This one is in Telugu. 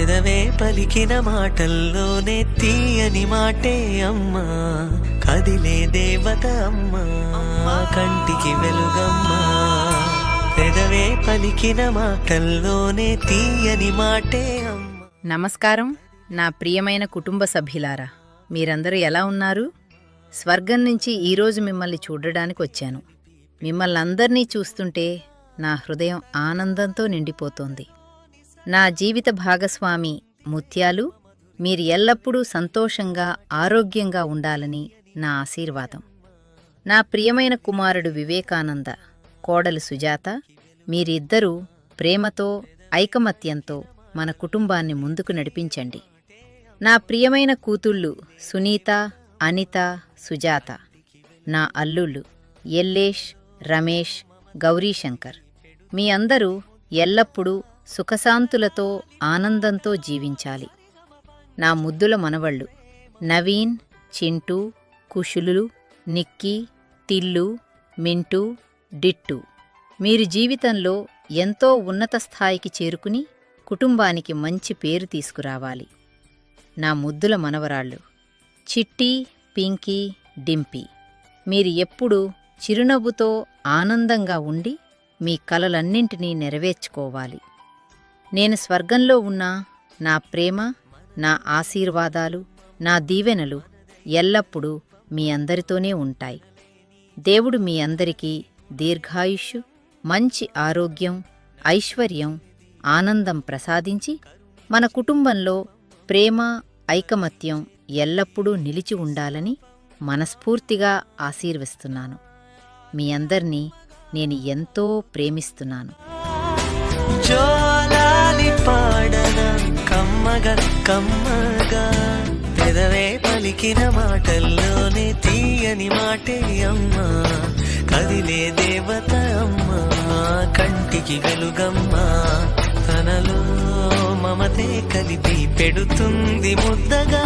పెదవే పలికిన మాటల్లోనే తీయని మాటే అమ్మా, కదిలే దేవత అమ్మా, కంటికి వెలుగమ్మా. పెదవే పలికిన మాటల్లోనే తీయని మాటే అమ్మా. నమస్కారం నా ప్రియమైన కుటుంబ సభ్యులారా, మీరందరూ ఎలా ఉన్నారు? స్వర్గం నుంచి ఈరోజు మిమ్మల్ని చూడడానికి వచ్చాను. మిమ్మల్ని అందర్నీ చూస్తుంటే నా హృదయం ఆనందంతో నిండిపోతోంది. నా జీవిత భాగస్వామి ముత్యాలు, మీరు ఎల్లప్పుడూ సంతోషంగా ఆరోగ్యంగా ఉండాలని నా ఆశీర్వాదం. నా ప్రియమైన కుమారుడు వివేకానంద, కోడలు సుజాత, మీరిద్దరూ ప్రేమతో ఐకమత్యంతో మన కుటుంబాన్ని ముందుకు నడిపించండి. నా ప్రియమైన కూతుళ్ళు సునీత, అనిత, సుజాత, నా అల్లుళ్ళు ఎల్లేష్, రమేష్, గౌరీశంకర్, మీ అందరూ ఎల్లప్పుడూ సుఖశాంతులతో ఆనందంతో జీవించాలి. నా ముద్దుల మనవళ్ళు నవీన్, చింటూ, కుషులు, నిక్కీ, టిల్లు, మింటూ, డిట్టు, మీరు జీవితంలో ఎంతో ఉన్నత స్థాయికి చేరుకుని కుటుంబానికి మంచి పేరు తీసుకురావాలి. నా ముద్దుల మనవరాళ్ళు చిట్టి, పింకీ, డింపీ, మీరు ఎప్పుడూ చిరునవ్వుతో ఆనందంగా ఉండి మీ కలలన్నింటినీ నెరవేర్చుకోవాలి. నేను స్వర్గంలో ఉన్న నా ప్రేమ, నా ఆశీర్వాదాలు, నా దీవెనలు ఎల్లప్పుడూ మీ అందరితోనే ఉంటాయి. దేవుడు మీ అందరికీ దీర్ఘాయుష్షు, మంచి ఆరోగ్యం, ఐశ్వర్యం, ఆనందం ప్రసాదించి మన కుటుంబంలో ప్రేమ, ఐకమత్యం ఎల్లప్పుడూ నిలిచి ఉండాలని మనస్ఫూర్తిగా ఆశీర్వస్తున్నాను. మీ అందర్నీ నేను ఎంతో ప్రేమిస్తున్నాను. జోలాలి పాడన కమ్మగా కమ్మగా, పెదవే పలికిన మాటల్లోనే తీయని మాటే అమ్మా, కదిలే దేవత అమ్మా, కంటికి వెలుగమ్మా. తనలో మమతే కలిపి పెడుతుంది ముద్దగా.